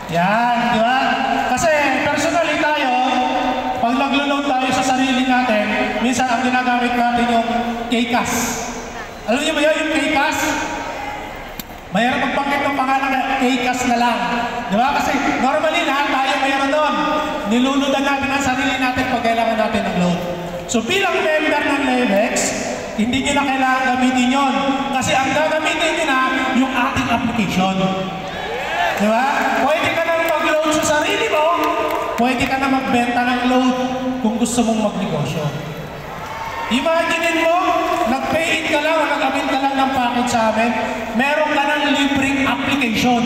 Yan, di ba? Kasi personally tayo, pag naglo-load tayo sa sarili natin, minsan ang ginagamit natin yung KCAS. Alam niyo ba yun, yung KCAS? Mayroon magbanggit ng pangalan na KCAS na lang. Di ba? Kasi normally lahat tayo mayroon doon. Niluludan natin ang sarili natin pag kailangan natin ng load. So bilang member ng Levex, hindi nyo na kailangan gamitin yun. Kasi ang gagamitin nyo na yung ating application. Di ba? Pwede ka na mag-load sa sarili mo, pwede ka na magbenta ng load kung gusto mong magnegosyo. Imaginin mo, nag-pay in ka lang o nag-abit ka lang ng package sa amin, meron ka ng libreng application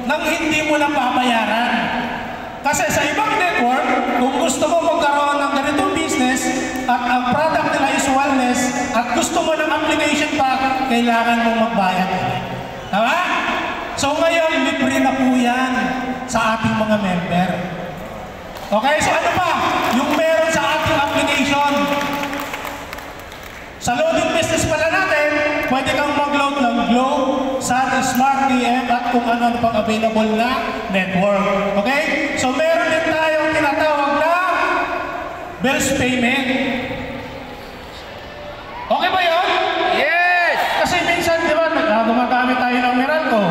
nang hindi mo na papayaran. Kasi sa ibang network, kung gusto mo magkaroon ng ganitong business at ang product nila is wellness at gusto mo ng application pa, kailangan mong magbayad. Tama? So ngayon, libre na po yan sa ating mga member. Okay, so ano pa? Yung meron sa ating application. Sa loading business pala natin, pwede kang mag-load ng Globe, Sun, Smart DM at kung ano-ano pang available na network. Okay? So meron din tayong tinatawag na bills payment. Okay ba yun? Yes! Kasi minsan, di ba, gumagamit tayo ng Meralco,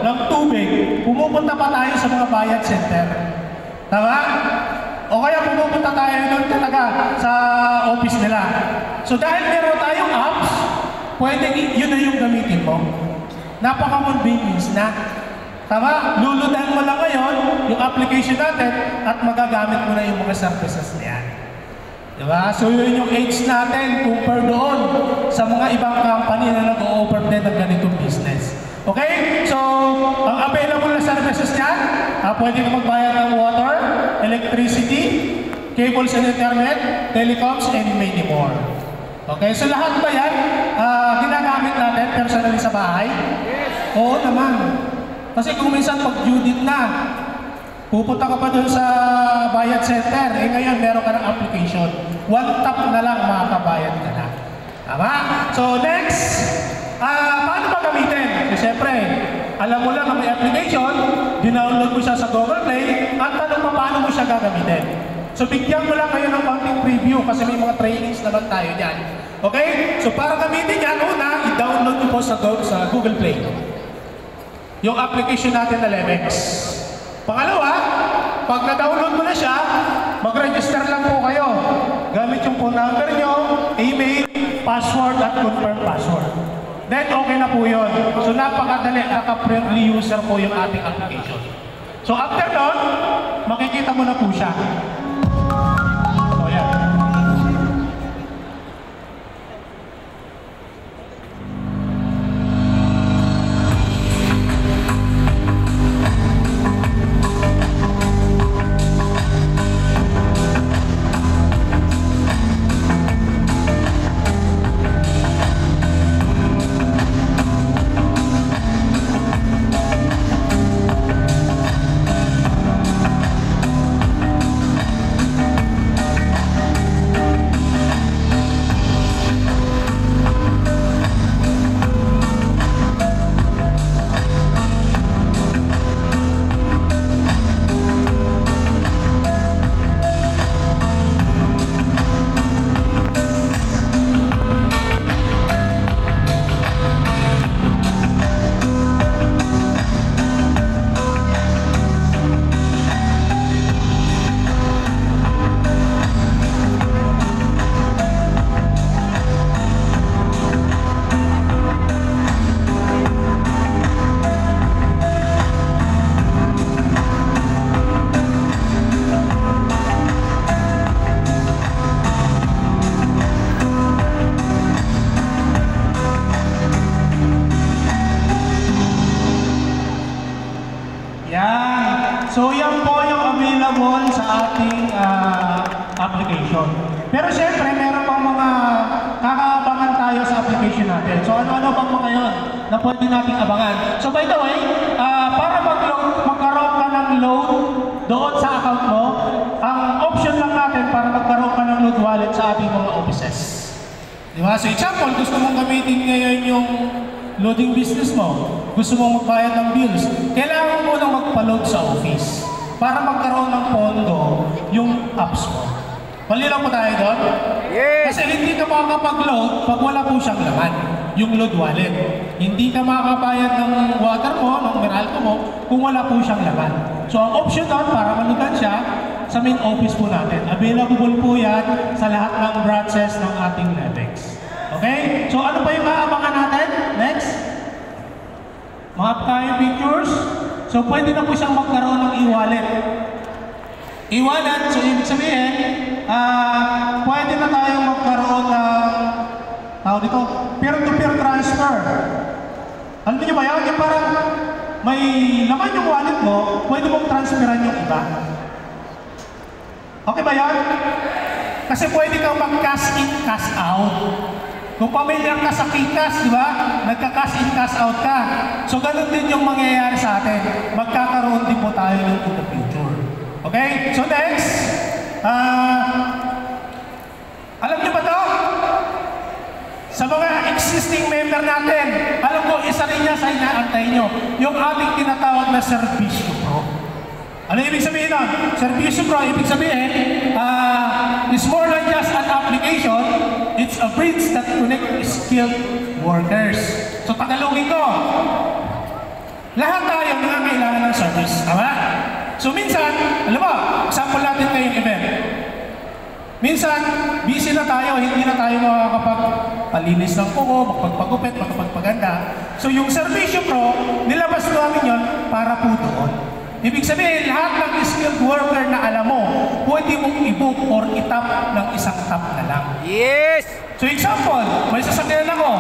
ng tubig, pumupunta pa tayo sa mga bayad center. Tama? O kaya pumupunta tayo doon talaga sa office nila. So dahil meron tayong apps, pwede yun na yung gamitin mo. Napaka-convenience na. Tama? Luludan mo lang ngayon yung application natin at magagamit mo na yung mga services na yan. Diba? So yun yung age natin compare doon sa mga ibang company na nag-o-offer din ng ganitong business. Okay? So, ang available na services niyan, pwede ka magbayad ng water, electricity, cables and internet, telecoms, and many more. Okay? So lahat ba yan ginagamit natin personally sa bahay? Yes. Oo naman. Kasi kung minsan pag-due date na, pupunta ka pa dun sa bayad center, eh ngayon meron ka ng application. One tap na lang makakabayad ka na. Tama? So next, paano ba gamitin? Kasi siyempre, alam mo lang na may application, dinownload mo siya sa Google Play, at tanong pa paano mo siya gagamitin. So bigyan ko lang kayo ng konting preview kasi may mga trainings naman tayo dyan. Okay? So para gamitin yan, una, i-download mo po sa Google Play yung application natin na Levex. Pangalawa, pag na-download mo na siya, mag-register lang po kayo. Gamit yung phone number nyo, email, password at confirm password. Then okay na po yun. So napakadali, naka-friendly user po yung ating application. So after nun, makikita mo na po siya. So yan. So yan po yung available sa ating application. Pero siyempre, meron pang mga kakaabangan tayo sa application natin. So ano-ano bang mga yun na pwede nating abangan? So by the way, para magkaroon ka ng load doon sa account mo, ang option lang natin para magkaroon ka ng load wallet sa ating mga offices. Diba? So example, gusto mong gamitin ngayon yung loading business mo. gusto mong magbayad ng bills, kailangan mo munang magpa-load sa office para magkaroon ng pondo yung apps mo. Malinaw po tayo doon? Yes! Kasi hindi ka makakapag-load pag wala po siyang laman, yung load wallet. Hindi ka makakabayad ng water mo, ng Meralco mo, kung wala po siyang laman. So ang option doon para malugan siya, sa main office po natin. Available po yan sa lahat ng branches ng ating Lebex. Okay? So ano pa yung aabangan natin? Next. Mga upcoming pictures. So pwede na po siyang magkaroon ng e-wallet. E-wallet, so ibig sabihin, pwede na tayong magkaroon ng dito, peer-to-peer transfer. Alam niyo ba yan? Yung parang may laman yung wallet mo, pwede mong transferan yung iba. Okay ba yan? Kasi pwede kang mag-cash in, cash out. Kung pamilyar ka sa Kikas, di ba? Nagka-cash in, cash out ka. So, ganun din yung mangyayari sa atin. Magkakaroon din po tayo ng in the future. Okay? So, next. Alam niyo ba to? Sa mga existing member natin, alam ko, isa rin niya sa inaantay nyo. Yung ating tinatawag na Servisyo Pro. Ano ibig sabihin nun? Servisyo Pro, ibig sabihin, is more than just an application, it's a bridge that connects skilled workers. So, tagalogin ko, lahat tayo nangangailangan ng service. Tama? So, minsan, alam mo, example natin ngayong event. Minsan, busy na tayo, hindi na tayo makakapag-palinis ng kuko, magpagpagupit, magpagpaganda. So, yung Servisyo Pro, nilabas namin yun para po doon. Ibig sabihin, lahat ng skilled worker na alam mo, pwede mong i-book or i-tap ng isang tap na lang. Yes! So example, may sasakyan ako,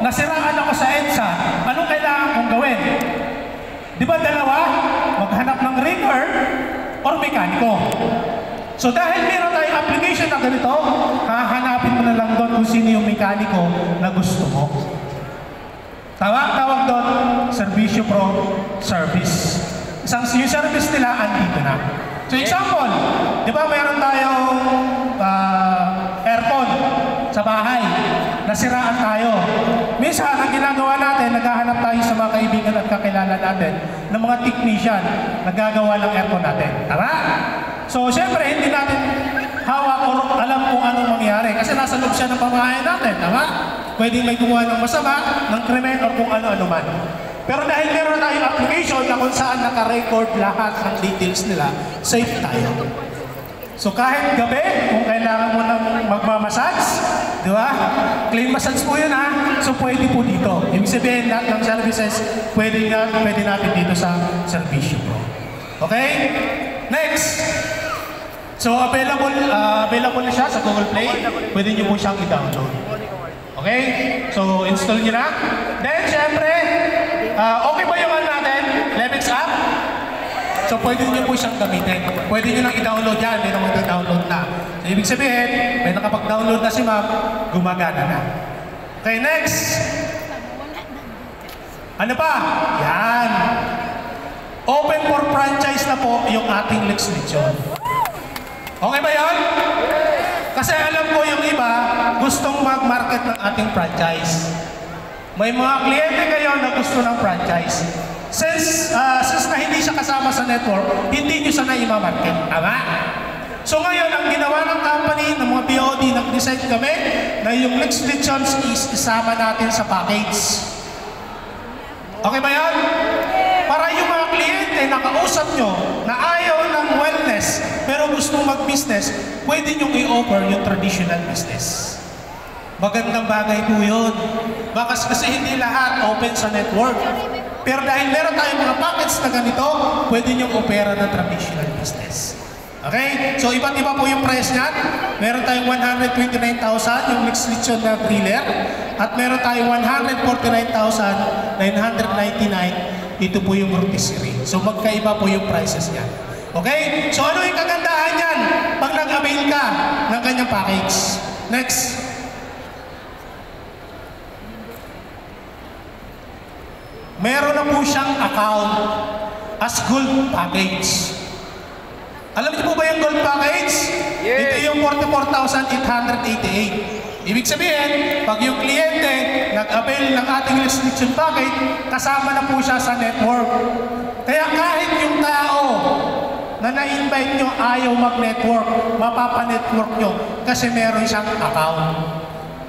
nasiraan ako sa EDSA, anong kailangan kong gawin? Di ba dalawa? Maghanap ng ringer or mekaniko. So dahil meron tayong application na ganito, hahanapin mo na lang doon kung sino yung mekaniko na gusto mo. Tawag doon, Servisyo Pro Service. Yung service nila, andito na. So example, di ba mayroon tayong aircon sa bahay, nasiraan tayo. Minsan, ang ginagawa natin, naghahanap tayo sa mga kaibigan at kakilala natin ng mga technician na gagawa ng aircon natin. Tara? So syempre, hindi natin hawak o alam kung anong mangyari kasi nasa loob siya ng pamahayan natin. Tama? Pwedeng may gumawa ng masama, ng krimen, o kung ano-ano man. Pero dahil meron tayong application na kung saan naka-record lahat ng details nila, safe tayo. So kahit gabi, kung kailangan mo ng magmamassage, di ba? Clean massage po yun ha. So pwede po dito. Ibig sabihin lahat ng services, pwede natin dito sa Servisyo Pro. Okay? Next. So available na siya sa Google Play. Pwede nyo po siyang i-download. Okay? So install nyo na. Then syempre, okay ba yung natin? Lebex app? So pwede nyo po siyang gamitin. Pwede nyo lang i-download yan. May naman i-download na. So ibig sabihin, may nakapag-download na si ma'am, gumagana na. Okay, next. Ano pa? Yan. Open for franchise na po yung ating Lex Lechon. Okay ba yan? Kasi alam ko yung iba, gustong mag-market ng ating franchise. May mga kliyente kayo na gusto ng franchise. Since na hindi siya kasama sa network, hindi nyo siya na i-market. Tama? So ngayon, ang ginawa ng company, ng mga BOD, nag-decide kami na yung Lex Lechon is isama natin sa package. Okay ba yan? Para yung mga kliyente na kausap nyo na ayaw ng wellness pero gustong mag-business, pwede nyo i-offer yung traditional business. Magandang bagay po yun. Bakas kasi hindi lahat open sa network. Pero dahil meron tayong mga package na ganito, pwede nyo opera ng traditional business. Okay? So iba't iba po yung price niyan. Meron tayong 129,000 yung Lex Lechon na griller. At meron tayong 149,999. Ito po yung rotisserie. So magkaiba po yung prices niyan. Okay? So ano yung kagandahan niyan pag nag-avail ka ng kanyang package? Next. Meron na po siyang account as gold package. Alam niyo po ba yung gold package? Yes. Ito yung 44,888. Ibig sabihin, pag yung kliyente nag-avail ng ating restriction package, kasama na po siya sa network. Kaya kahit yung tao na na-invite nyo ayaw mag-network, mapapa-network nyo kasi meron siyang account.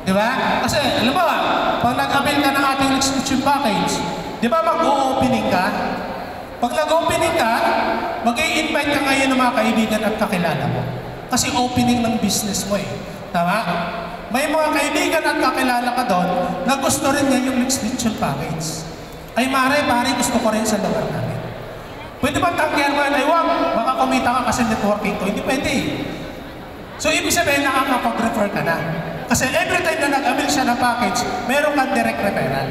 Di ba? Kasi, alam mo ba, pag nag-avail ka ng ating restriction package, di ba mag-o-opening ka? Pag nag-opening ka, mag-i-invite ka ngayon ng mga kaibigan at kakilala mo. Kasi opening ng business mo eh. Tama? May mga kaibigan at kakilala ka doon na gusto rin niya yung restriction package. Ay mare, gusto ko rin sa lugar namin. Pwede ba tanggihan mo yan? Ay wag, baka kumita ka kasi networking ko. Hindi pwede eh. So ibig sabihin, nakakapag-refer ka na. Kasi every time na nag-avail siya ng package, meron kang direct referral.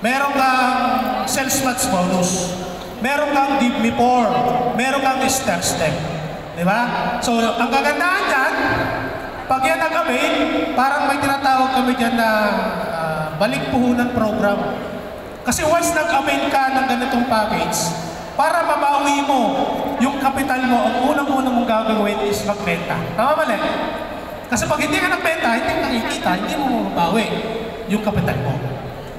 Meron kang sales match bonus. Meron kang give me for. Meron kang star step. Diba? So ang kagandahan dyan, pag yan nag-avail, parang may tinatawag kami dyan na balik puhunan program. Kasi once nag-avail ka ng ganitong package, para mabawi mo yung kapital mo, ang unang-unang mong gagawin is magbenta. Tama ba, Len? Kasi pag hindi ka nagbenta, hindi ka nakikita, hindi mo mabawi yung kapital mo.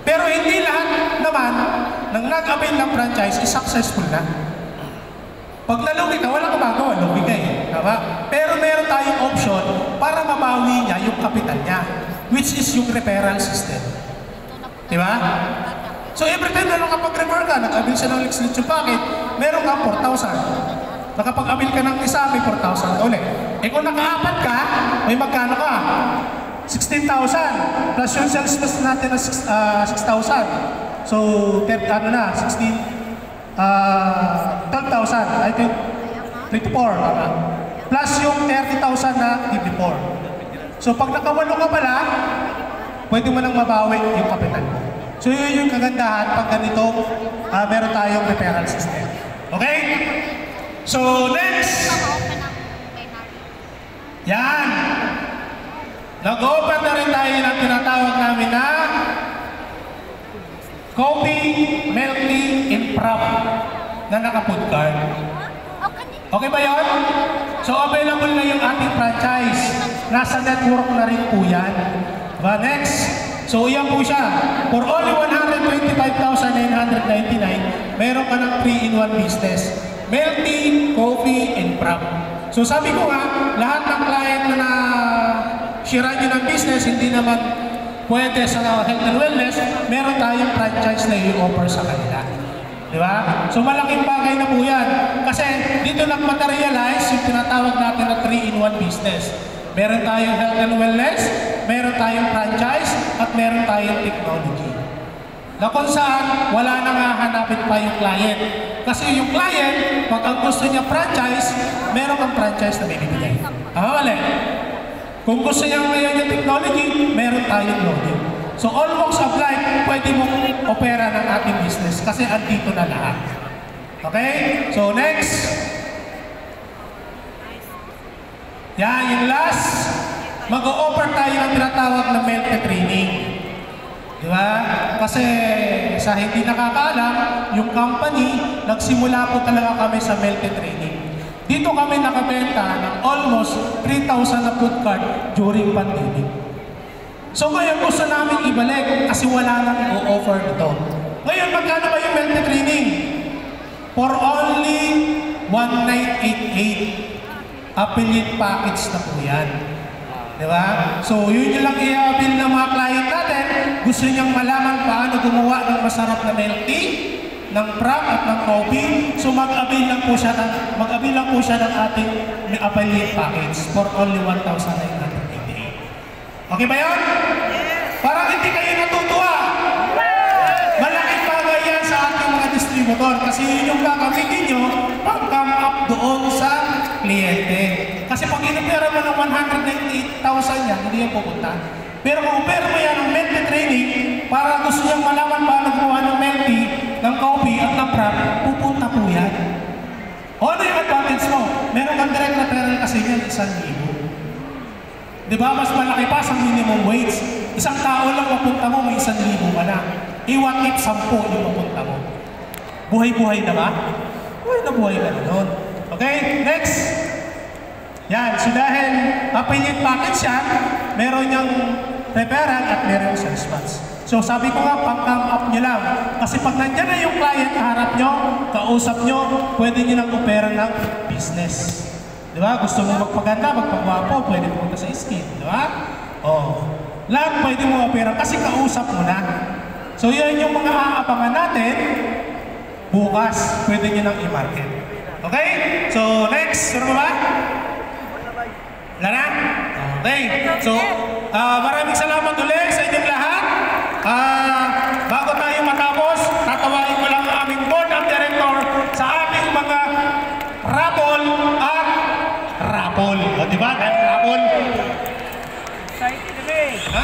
Pero hindi lahat naman ng nag-avail ng franchise is successful na. Pag nalugi ka, walang magagawa, lugi ka eh. Tama? Pero meron tayong option para mabawi niya yung kapital niya, which is yung referral system. Diba? So every time na nakapag-refer ka, nag-avail siya ng restriction packet, meron ka 4,000. Nakapag-avail ka ng isa, may 4,000 ka ulit. Eh kung naka-apat ka, may magkano ka? 16,000. Plus yung sales plus natin na 6,000. So, ano na, 12,000. I think 24. Plus yung 30,000 na 54. So, pag nakawalo ka pala, pwede mo nang mabawi yung kapital mo. So, yun yung kagandahan pag ganito, meron tayong referral system. Okay? So, next. Yan. Nag-open na rin tayo ng tinatawag namin na coffee, milk tea, and prop na naka-food card. Okay ba yun? So, available na yung ating franchise. Nasa network na rin po yan. Diba? Next. So, yan po siya. For only 125,999, meron ka ng 3-in-1 business. Milk tea, coffee, and prop. So, sabi ko nga, lahat ng client na share nyo ng business, hindi naman pwede sa health and wellness, meron tayong franchise na i-offer sa kanila. Di ba? So malaking bagay na po yan. Kasi dito nag-materialize yung tinatawag natin na 3-in-1 business. Meron tayong health and wellness, meron tayong franchise, at meron tayong technology. Na kung saan, wala nang hahanapin pa yung client. Kasi yung client, pag ang gusto niya franchise, meron kang franchise na binibigay. Mali. Kung gusto niya ngayon yung technology, meron tayong loading. So all walks of life, pwede mong opera ng ating business kasi andito na lahat. Okay? So next. Yan, yung last. Mag-o-offer tayo ng tinatawag na mentor training. Di ba? Kasi sa hindi nakakaalam, yung company, nagsimula po talaga kami sa mentor training. Dito kami nakabenta ng almost 3,000 na food cart during pandemic. So ngayon gusto namin ibalik kasi wala nang i-offer nito. Ngayon magkano ba yung mentor training? For only 1,988. Affiliate package na po yan. Diba? So yun yung lang i-avail ng mga client natin. Gusto niyang malaman paano gumawa ng masarap na milk tea, ng prop at ng coffee. So mag-avail lang po siya ng ating affiliate package for only 1,988. Okay ba yun? Parang hindi kayo natutuwa. Malaking bagay yan sa ating mga distributor kasi yun yung gagamitin nyo pag-come up doon sa kliyente. Kasi pag inopera mo ng 198,000 yan, hindi yan pupunta. Pero kung opera mo yan ng mentor training para gusto niyang malaman paano gumawa ng milk tea, ng coffee at ng prop, pupunta po yan. O ano yung advantage mo? Meron kang direct referral kasi yan, 1,000. Di ba? Mas malaki pa sa minimum wage. Isang tao lang mapunta mo, may 1,000 ka na. What if 10 yung mapunta mo? Buhay-buhay na ba? Buhay na buhay ka na nun. Okay? Next. Yan. So dahil affiliate package yan, meron niyang referral at meron sales spots. So sabi ko nga, pang-come up nyo lang. Kasi pag nandyan na yung client kaharap nyo, kausap nyo, pwede nyo nang opera ng business. Di ba? Gusto mo magpaganda, magpagwapo, pwede pumunta sa skin. Di ba? Oh. Lahat pwede mo opera kasi kausap mo na. So yan yung mga aabangan natin. Bukas, pwede nyo nang i-market. Okay? So next, sino ba? Wala na? Okay. So, maraming salamat ulit sa inyong lahat. Bago tayo matapos, tatawain ko lang ang aming board of director sa aming mga raffle at raffle. O, diba? Dahil raffle. Excited, eh. Ha?